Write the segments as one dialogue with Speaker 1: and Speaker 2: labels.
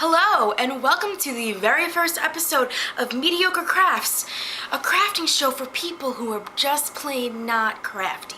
Speaker 1: Hello, and welcome to the very first episode of Mediocre Crafts, a crafting show for people who are just plain not crafty.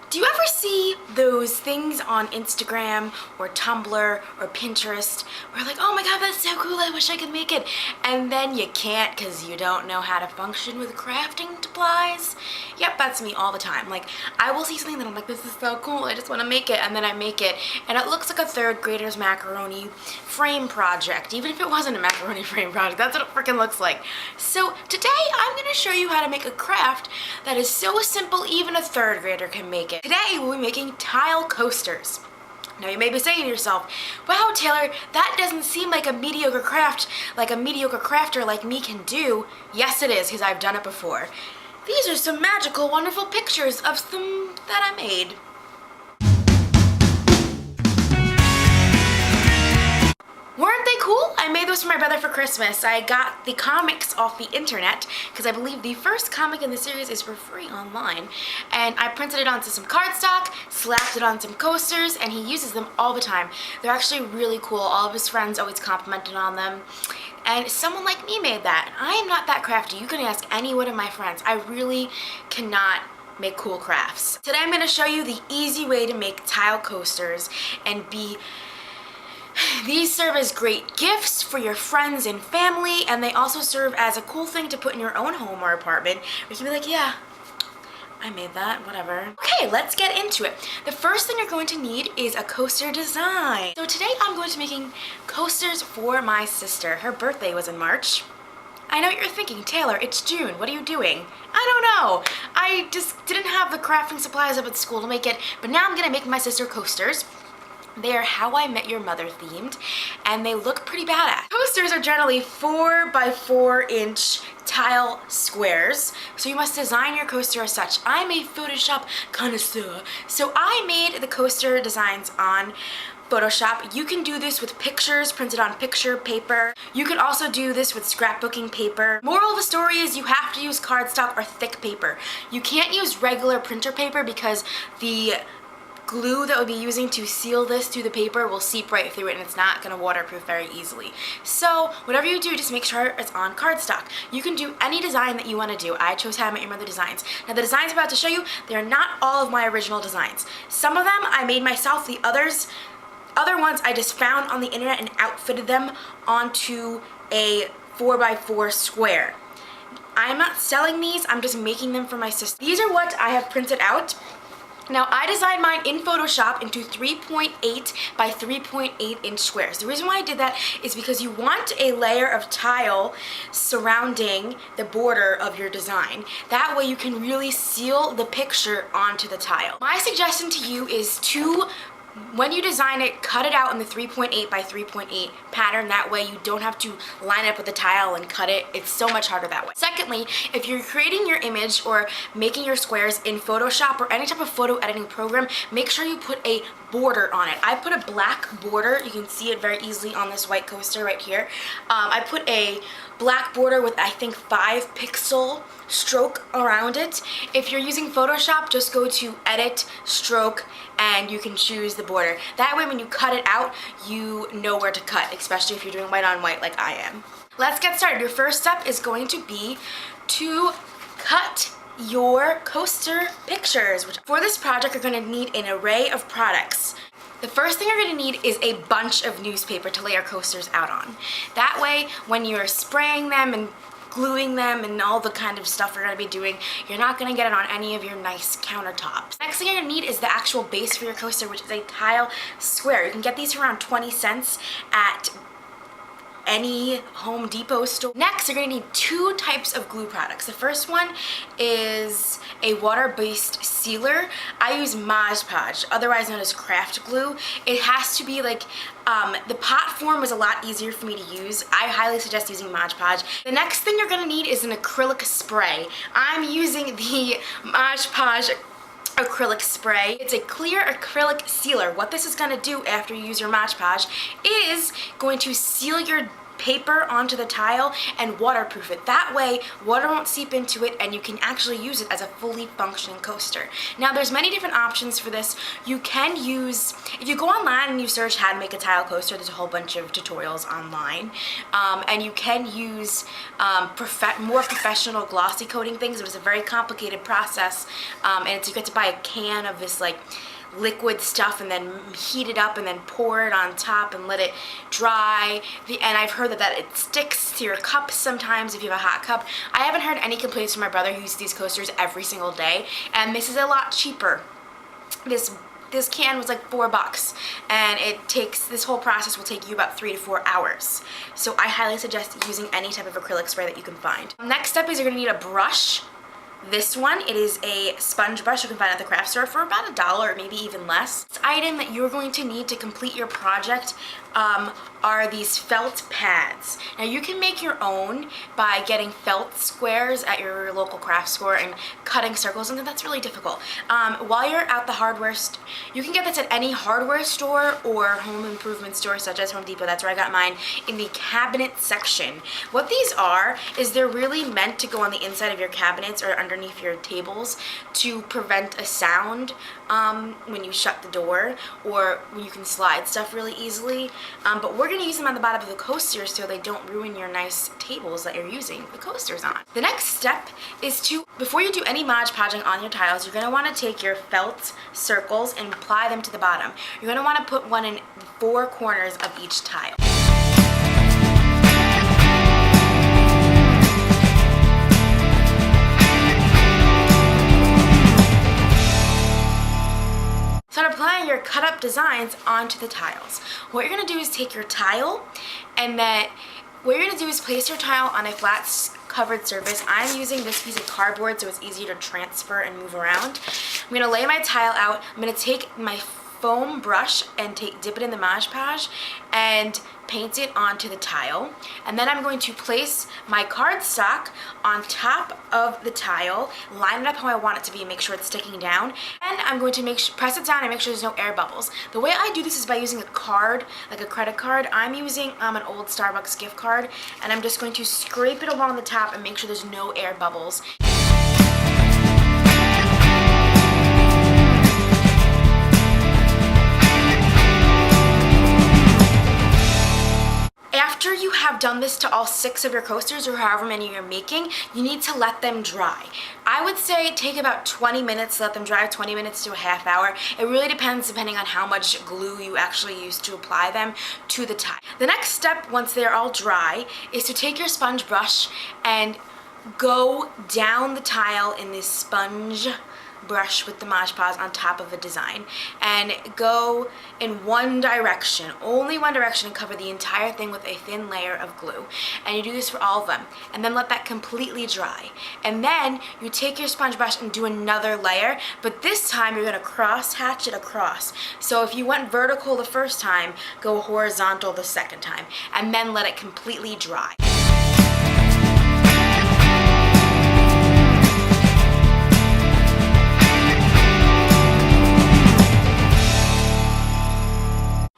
Speaker 1: Do you ever see those things on Instagram or Tumblr or Pinterest where you're like, oh my god, that's so cool, I wish I could make it, and then you can't because you don't know how to function with crafting supplies? Yep, that's me all the time. Like, I will see something that I'm like, this is so cool, I just want to make it, and then I make it, and it looks like a third grader's macaroni frame project. Even if it wasn't a macaroni frame project, that's what it freaking looks like. So today I'm going to show you how to make a craft that is so simple even a third grader can make it. Today we'll be making tile coasters. Now you may be saying to yourself, wow Taylor, that doesn't seem like a mediocre craft, like a mediocre crafter like me can do. Yes it is, because I've done it before. These are some magical, wonderful pictures of some that I made. Weren't they cool? I made those for my brother for Christmas. I got the comics off the internet because I believe the first comic in the series is for free online. And I printed it onto some cardstock, slapped it on some coasters, and he uses them all the time. They're actually really cool. All of his friends always complimented on them. And someone like me made that. I am not that crafty. You can ask any one of my friends. I really cannot make cool crafts. Today I'm going to show you the easy way to make tile coasters and these serve as great gifts for your friends and family, and they also serve as a cool thing to put in your own home or apartment. You can be like, yeah, I made that, whatever. Okay, let's get into it. The first thing you're going to need is a coaster design. So today I'm going to be making coasters for my sister. Her birthday was in March. I know what you're thinking, Taylor, it's June, what are you doing? I don't know. I just didn't have the crafting supplies up at school to make it, but now I'm gonna make my sister coasters. They are How I Met Your Mother themed, and they look pretty badass. Coasters are generally 4 by 4 inch tile squares, so you must design your coaster as such. I'm a Photoshop connoisseur, so I made the coaster designs on Photoshop. You can do this with pictures printed on picture paper. You can also do this with scrapbooking paper. Moral of the story is you have to use cardstock or thick paper. You can't use regular printer paper because the glue that we'll be using to seal this to the paper will seep right through it, and it's not going to waterproof very easily. So whatever you do, just make sure it's on cardstock. You can do any design that you want to do. I chose How I Met Your Mother designs. Now the designs I'm about to show you, they're not all of my original designs. Some of them I made myself, the other ones I just found on the internet and outfitted them onto a 4 by 4 square. I'm not selling these, I'm just making them for my sister. These are what I have printed out. Now, I designed mine in Photoshop into 3.8 by 3.8 inch squares. The reason why I did that is because you want a layer of tile surrounding the border of your design. That way you can really seal the picture onto the tile. My suggestion to you is when you design it, cut it out in the 3.8 by 3.8 pattern. That way you don't have to line it up with the tile and cut it. It's so much harder that way. Secondly, if you're creating your image or making your squares in Photoshop or any type of photo editing program, make sure you put a border on it. I put a black border. You can see it very easily on this white coaster right here. I put a black border with, I think, 5 pixel stroke around it. If you're using Photoshop, just go to Edit, Stroke, and you can choose the border. That way when you cut it out, you know where to cut, especially if you're doing white on white like I am. Let's get started. Your first step is going to be to cut your coaster pictures. For this project, you're going to need an array of products. The first thing you're going to need is a bunch of newspaper to lay your coasters out on. That way, when you're spraying them and gluing them and all the kind of stuff you're going to be doing, you're not going to get it on any of your nice countertops. Next thing you're going to need is the actual base for your coaster, which is a tile square. You can get these for around 20 cents at any Home Depot store. Next, you're going to need 2 types of glue products. The first one is a water-based sealer. I use Podge, otherwise known as craft glue. It has to be like, the pot form was a lot easier for me to use. I highly suggest using Podge. The next thing you're going to need is an acrylic spray. I'm using the Podge acrylic spray. It's a clear acrylic sealer. What this is going to do after you use your Podge is going to seal your paper onto the tile and waterproof it. That way, water won't seep into it and you can actually use it as a fully functioning coaster. Now, there's many different options for this. You can use, if you go online and you search how to make a tile coaster, there's a whole bunch of tutorials online. And you can use more professional glossy coating things. It was a very complicated process, and you get to buy a can of this like liquid stuff and then heat it up and then pour it on top and let it dry. And I've heard that it sticks to your cups sometimes if you have a hot cup. I haven't heard any complaints from my brother who uses these coasters every single day, and this is a lot cheaper. This can was like $4, and this whole process will take you about 3 to 4 hours. So I highly suggest using any type of acrylic spray that you can find. Next step is you're gonna need a brush. This one, it is a sponge brush you can find at the craft store for about $1 or maybe even less. This item that you're going to need to complete your project are these felt pads. Now you can make your own by getting felt squares at your local craft store and cutting circles, and that's really difficult. While you're at the hardware store, you can get this at any hardware store or home improvement store such as Home Depot. That's where I got mine, in the cabinet section. What these are is they're really meant to go on the inside of your cabinets or underneath your tables to prevent a sound when you shut the door, or when you can slide stuff really easily. But we're going to use them on the bottom of the coasters so they don't ruin your nice tables that you're using the coasters on. The next step is before you do any Mod Podging on your tiles, you're going to want to take your felt circles and apply them to the bottom. You're going to want to put one in 4 corners of each tile. Start applying your cut up designs onto the tiles. What you're going to do is take your tile, and then what you're going to do is place your tile on a flat covered surface. I'm using this piece of cardboard so it's easier to transfer and move around. I'm going to lay my tile out. I'm going to take my foam brush and dip it in the Mod Podge and paint it onto the tile. And then I'm going to place my cardstock on top of the tile, line it up how I want it to be, and make sure it's sticking down. And I'm going to press it down and make sure there's no air bubbles. The way I do this is by using a card, like a credit card. I'm using an old Starbucks gift card, and I'm just going to scrape it along the top and make sure there's no air bubbles. After you have done this to all 6 of your coasters, or however many you're making, you need to let them dry. I would say take about 20 minutes to let them dry, 20 minutes to a half hour. It really depends depending on how much glue you actually use to apply them to the tile. The next step, once they're all dry, is to take your sponge brush and go down the tile in this sponge brush with the Mod Podge on top of a design, and go in one direction, only one direction, and cover the entire thing with a thin layer of glue. And you do this for all of them, and then let that completely dry. And then you take your sponge brush and do another layer, but this time you're going to cross hatch it across. So if you went vertical the first time, go horizontal the second time, and then let it completely dry.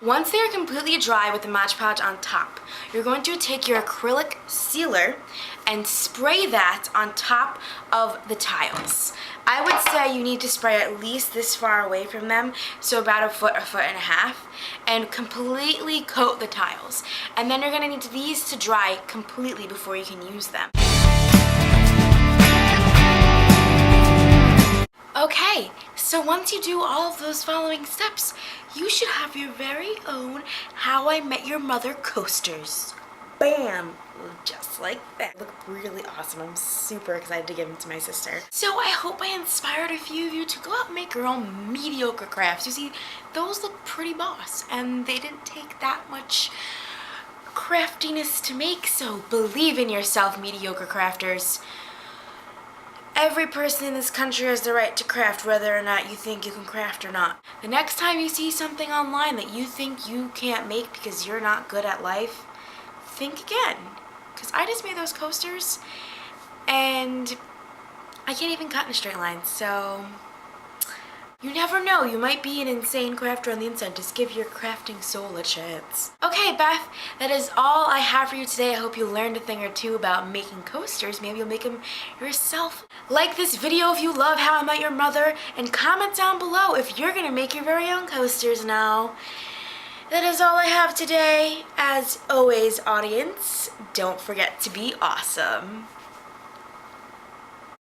Speaker 1: Once they are completely dry with the Mod Podge on top, you're going to take your acrylic sealer and spray that on top of the tiles. I would say you need to spray at least this far away from them, so about a foot or foot and a half, and completely coat the tiles. And then you're going to need these to dry completely before you can use them. Okay, so once you do all of those following steps, you should have your very own How I Met Your Mother coasters. Bam! Just like that. Look really awesome. I'm super excited to give them to my sister. So I hope I inspired a few of you to go out and make your own mediocre crafts. You see, those look pretty boss, and they didn't take that much craftiness to make, so believe in yourself, mediocre crafters. Every person in this country has the right to craft, whether or not you think you can craft or not. The next time you see something online that you think you can't make because you're not good at life, think again. Because I just made those coasters, and I can't even cut in a straight line, so You never know, you might be an insane crafter on the inside. Just give your crafting soul a chance. Okay, Beth, that is all I have for you today. I hope you learned a thing or two about making coasters. Maybe you'll make them yourself. Like this video if you love How I Met Your Mother, and comment down below if you're gonna make your very own coasters now. That is all I have today. As always, audience, don't forget to be awesome.